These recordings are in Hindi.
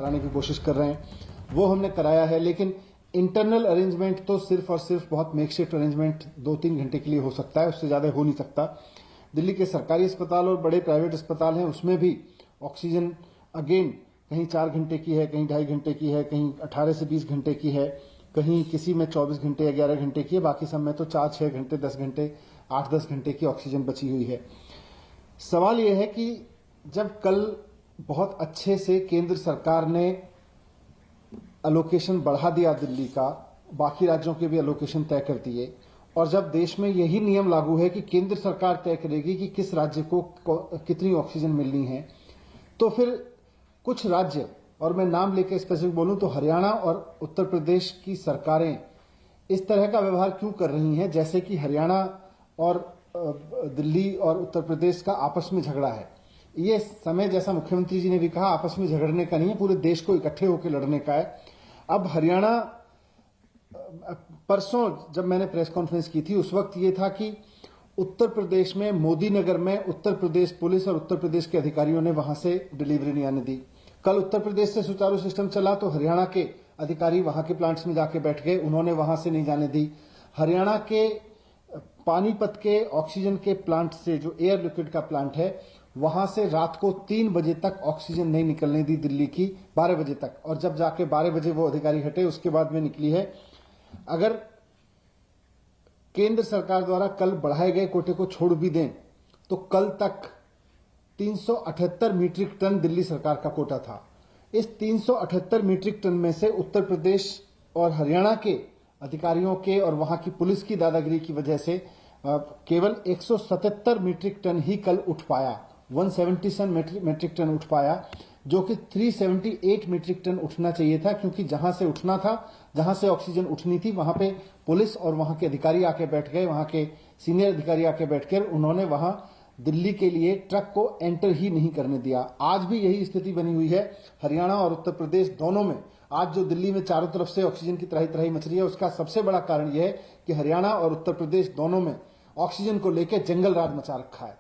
कराने की कोशिश कर रहे हैं, वो हमने कराया है। लेकिन इंटरनल अरेंजमेंट तो सिर्फ और सिर्फ बहुत मेकशिफ्ट अरेंजमेंट 2-3 घंटे के लिए हो सकता है, उससे ज्यादा हो नहीं सकता। दिल्ली के सरकारी अस्पताल और बड़े प्राइवेट अस्पताल हैं, उसमें भी ऑक्सीजन अगेन कहीं 4 घंटे की है, कहीं 2.5 घंटे की है, कहीं 18 से 20 घंटे की है, कहीं किसी में 24 घंटे या 11 घंटे की है, बाकी सब में तो 4-6 घंटे, 10 घंटे, 8-10 घंटे की ऑक्सीजन बची हुई है। सवाल यह है कि जब कल बहुत अच्छे से केंद्र सरकार ने अलोकेशन बढ़ा दिया दिल्ली का, बाकी राज्यों के भी अलोकेशन तय कर दिए, और जब देश में यही नियम लागू है कि केंद्र सरकार तय करेगी कि किस राज्य को कितनी ऑक्सीजन मिलनी है, तो फिर कुछ राज्य, और मैं नाम लेकर स्पेसिफिक बोलूं तो हरियाणा और उत्तर प्रदेश की सरकारें इस तरह का व्यवहार क्यों कर रही हैं जैसे कि हरियाणा और दिल्ली और उत्तर प्रदेश का आपस में झगड़ा है। ये समय, जैसा मुख्यमंत्री जी ने भी कहा, आपस में झगड़ने का नहीं है, पूरे देश को इकट्ठे होकर लड़ने का है। अब हरियाणा, परसों जब मैंने प्रेस कॉन्फ्रेंस की थी उस वक्त ये था कि उत्तर प्रदेश में मोदी नगर में उत्तर प्रदेश पुलिस और उत्तर प्रदेश के अधिकारियों ने वहां से डिलीवरी नहीं आने दी। कल उत्तर प्रदेश से सुचारू सिस्टम चला तो हरियाणा के अधिकारी वहां के प्लांट्स में जाके बैठ गए, उन्होंने वहां से नहीं जाने दी। हरियाणा के पानीपत के ऑक्सीजन के प्लांट से, जो एयर लिक्विड का प्लांट है, वहां से रात को 3 बजे तक ऑक्सीजन नहीं निकलने दी दिल्ली की, 12 बजे तक, और जब जाके 12 बजे वो अधिकारी हटे उसके बाद में निकली है। अगर केंद्र सरकार द्वारा कल बढ़ाए गए कोटे को छोड़ भी दें तो कल तक 378 मीट्रिक टन दिल्ली सरकार का कोटा था। इस 378 मीट्रिक टन में से उत्तर प्रदेश और हरियाणा के अधिकारियों के और वहां की पुलिस की दादागिरी की वजह से केवल 177 मीट्रिक टन ही कल उठ पाया, 177 मीट्रिक टन उठ पाया, जो कि 378 मीट्रिक टन उठना चाहिए था, क्योंकि जहां से उठना था, जहां से ऑक्सीजन उठनी थी, वहां पे पुलिस और वहां के अधिकारी आके बैठ गए, वहां के सीनियर अधिकारी आके बैठकर उन्होंने वहां दिल्ली के लिए ट्रक को एंटर ही नहीं करने दिया। आज भी यही स्थिति बनी हुई है हरियाणा और उत्तर प्रदेश दोनों में। आज जो दिल्ली में चारों तरफ से ऑक्सीजन की त्राही त्राही मच रही है, उसका सबसे बड़ा कारण यह है कि हरियाणा और उत्तर प्रदेश दोनों में ऑक्सीजन को लेकर जंगल राज मचा रखा है।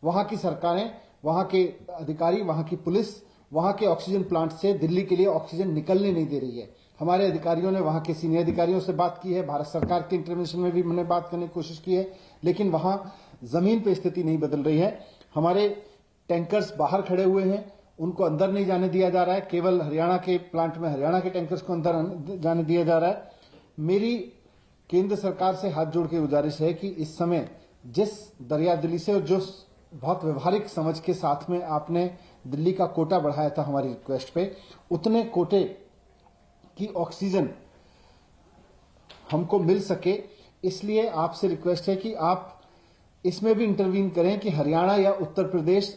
वहां की सरकारें, वहां के अधिकारी, वहां की पुलिस वहां के ऑक्सीजन प्लांट से दिल्ली के लिए ऑक्सीजन निकलने नहीं दे रही है। हमारे अधिकारियों ने वहां के सीनियर अधिकारियों से बात की है, भारत सरकार के इंटरवेंशन में भी मैंने बात करने की कोशिश की है, लेकिन वहां जमीन पे स्थिति नहीं बदल रही है। हमारे टैंकर्स बाहर खड़े हुए हैं, उनको अंदर नहीं जाने दिया जा रहा है, केवल हरियाणा के प्लांट में हरियाणा के टैंकर्स को अंदर जाने दिया जा रहा है। मेरी केंद्र सरकार से हाथ जोड़ के गुजारिश है कि इस समय जिस दरिया दिली से और जो बहुत व्यवहारिक समझ के साथ में आपने दिल्ली का कोटा बढ़ाया था हमारी रिक्वेस्ट पे, उतने कोटे की ऑक्सीजन हमको मिल सके, इसलिए आपसे रिक्वेस्ट है कि आप इसमें भी इंटरवीन करें कि हरियाणा या उत्तर प्रदेश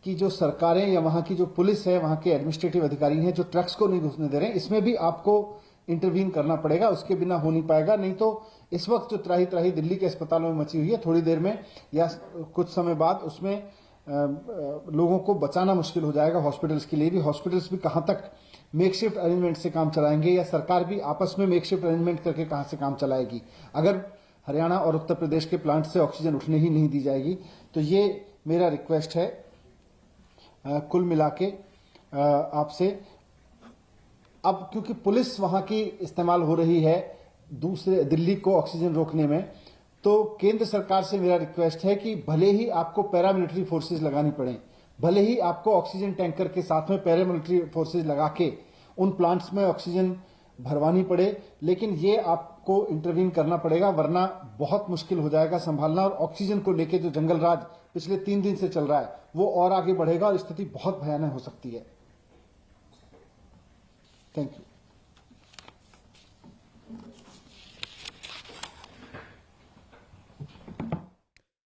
की जो सरकारें या वहां की जो पुलिस है, वहां के एडमिनिस्ट्रेटिव अधिकारी हैं जो ट्रक्स को नहीं घुसने दे रहे हैं, इसमें भी आपको इंटरवीन करना पड़ेगा, उसके बिना हो नहीं पाएगा। नहीं तो इस वक्त जो त्राही त्राही दिल्ली के अस्पतालों में मची हुई है, थोड़ी देर में या कुछ समय बाद उसमें लोगों को बचाना मुश्किल हो जाएगा। हॉस्पिटल्स के लिए भी, हॉस्पिटल्स भी कहां तक मेकशिफ्ट अरेंजमेंट से काम चलाएंगे, या सरकार भी आपस में मेकशिफ्ट अरेंजमेंट करके कहां से काम चलाएगी, अगर हरियाणा और उत्तर प्रदेश के प्लांट से ऑक्सीजन उठने ही नहीं दी जाएगी। तो ये मेरा रिक्वेस्ट है कुल मिला के आपसे। अब क्योंकि पुलिस वहां की इस्तेमाल हो रही है दूसरे दिल्ली को ऑक्सीजन रोकने में, तो केंद्र सरकार से मेरा रिक्वेस्ट है कि भले ही आपको पैरामिलिट्री फोर्सेस लगानी पड़े, भले ही आपको ऑक्सीजन टैंकर के साथ में पैरामिलिट्री फोर्सेस लगा के उन प्लांट्स में ऑक्सीजन भरवानी पड़े, लेकिन ये आपको इंटरवीन करना पड़ेगा, वरना बहुत मुश्किल हो जाएगा संभालना। और ऑक्सीजन को लेके जो जंगल राज पिछले 3 दिन से चल रहा है वो और आगे बढ़ेगा और स्थिति बहुत भयानक हो सकती है। Thank you.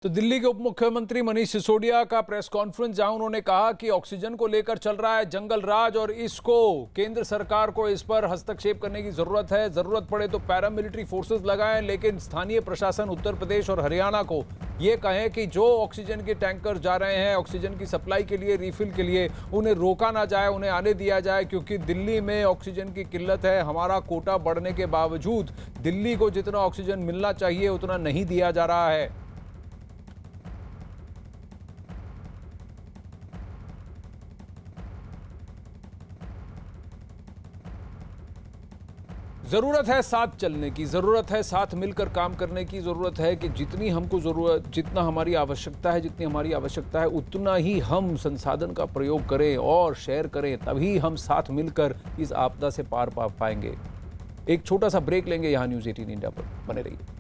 तो दिल्ली के उप मुख्यमंत्री मनीष सिसोदिया का प्रेस कॉन्फ्रेंस, जहां उन्होंने कहा कि ऑक्सीजन को लेकर चल रहा है जंगल राज और इसको केंद्र सरकार को इस पर हस्तक्षेप करने की जरूरत है, जरूरत पड़े तो पैरामिलिट्री फोर्सेस लगाएं, लेकिन स्थानीय प्रशासन उत्तर प्रदेश और हरियाणा को ये कहें कि जो ऑक्सीजन के टैंकर जा रहे हैं ऑक्सीजन की सप्लाई के लिए, रिफिल के लिए, उन्हें रोका ना जाए, उन्हें आने दिया जाए, क्योंकि दिल्ली में ऑक्सीजन की किल्लत है। हमारा कोटा बढ़ने के बावजूद दिल्ली को जितना ऑक्सीजन मिलना चाहिए उतना नहीं दिया जा रहा है। जरूरत है साथ चलने की, जरूरत है साथ मिलकर काम करने की, जरूरत है कि जितनी हमको जरूरत, जितना हमारी आवश्यकता है, जितनी हमारी आवश्यकता है उतना ही हम संसाधन का प्रयोग करें और शेयर करें, तभी हम साथ मिलकर इस आपदा से पार पा पाएंगे। एक छोटा सा ब्रेक लेंगे, यहाँ न्यूज़ 18 इंडिया पर बने रहिए।